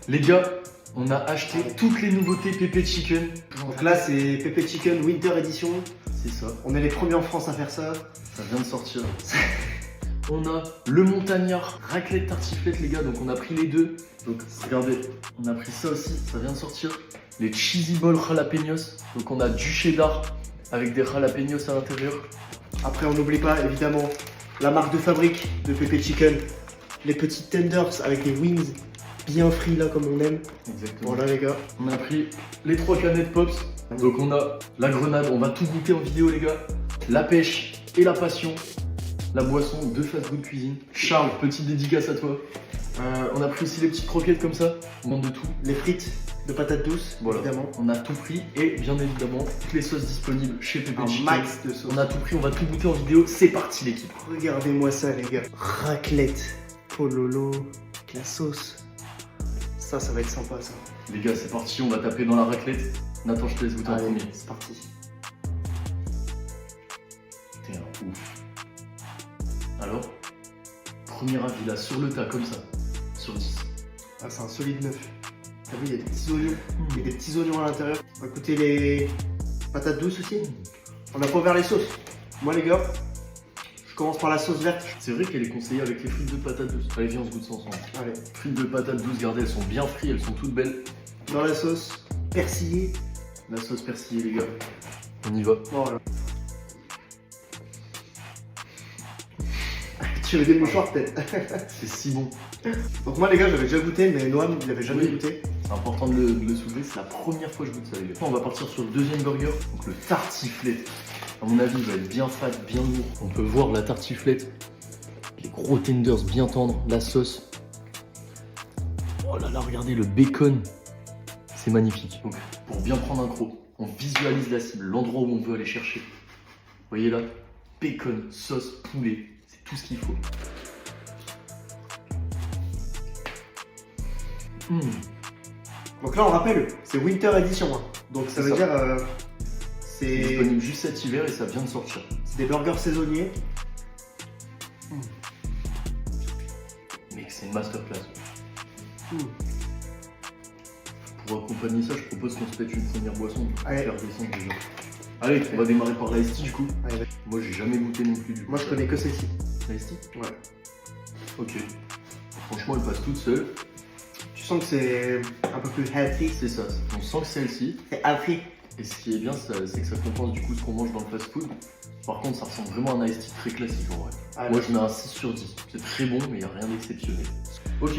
Les gars, on a acheté toutes les nouveautés Pépé Chicken. Donc là, c'est Pépé Chicken Winter Edition. C'est ça, On est les premiers en France à faire ça. ça vient de sortir. On a le montagnard raclette tartiflette les gars, donc on a pris les deux. Donc regardez, on a pris ça aussi, ça vient de sortir. Les cheesy balls jalapenos, donc on a du cheddar avec des jalapenos à l'intérieur. Après, on n'oublie pas évidemment la marque de fabrique de Pépé Chicken. Les petits tenders avec les wings bien frits là comme on aime. Exactement. Voilà les gars. On a pris les 3 canettes Pops. Donc on a la grenade, on va tout goûter en vidéo les gars. La pêche et la passion. La boisson de Fast Good Cuisine. Charles, petite dédicace à toi. On a pris aussi les petites croquettes comme ça. On manque de tout. Les frites de patates douces, Voilà. évidemment. On a tout pris et bien évidemment toutes les sauces disponibles chez Pépé Un Chicken. max de sauce. On a tout pris, on va tout goûter en vidéo. C'est parti l'équipe. Regardez-moi ça les gars. Raclette, pololo, avec la sauce. Ça va être sympa ça. Les gars, c'est parti, on va taper dans la raclette. Nathan, je te laisse goûter en Allez, premier. c'est parti. T'es un ouf. Alors, premier avis là, sur le tas, comme ça, sur 10. Ah, c'est un solide 9. T'as vu, il y a des petits oignons. Il y a des petits oignons à l'intérieur. On va goûter les patates douces aussi. On n'a pas ouvert les sauces. Moi les gars, je commence par la sauce verte. C'est vrai qu'elle est conseillée avec les frites de patates douces. Allez, viens, on se goûte ça ensemble. Allez, Frites de patates douces, regardez, elles sont bien frites, elles sont toutes belles. dans la sauce persillée. La sauce persillée, les gars. On y va. Voilà. Tu veux des mouchoirs peut-être. C'est si bon. Donc moi les gars, j'avais déjà goûté, mais Noam, il l'avait jamais Oui. goûté. C'est important de le soulever, c'est la première fois que je goûte ça, les gars. On va partir sur le deuxième burger, donc le tartiflette. À mon avis, il va être bien fat, bien lourd. On peut voir la tartiflette. Les gros tenders bien tendres, la sauce. Oh là là, regardez le bacon. C'est magnifique. Donc, pour bien prendre un croc, on visualise la cible, l'endroit où on veut aller chercher. Vous voyez là, bacon, sauce, poulet, c'est tout ce qu'il faut. Donc là on rappelle, c'est Winter Edition. Hein. Donc ça C'est veut ça. dire C'est c'est disponible juste cet hiver et ça vient de sortir. des burgers saisonniers. Mec, c'est une masterclass. Mm. Pour accompagner ça, je propose qu'on se pète une première boisson pour Allez. faire descendre déjà. Allez, on va démarrer par l'ice tea du coup. Allez, vas-y. Moi, j'ai jamais goûté non plus du coup. Moi je connais que celle-ci. L'ice tea. Ouais. Ok. Franchement, elle passe toute seule. Tu sens que c'est un peu plus healthy. C'est ça. On sent que c'est celle-ci. C'est healthy. Et ce qui est bien, c'est que ça compense du coup ce qu'on mange dans le fast-food. Par contre, ça ressemble vraiment à un ice tea très classique en vrai. Allez. Moi, je mets un 6 sur 10. C'est très bon, mais il n'y a rien d'exceptionnel. Ok.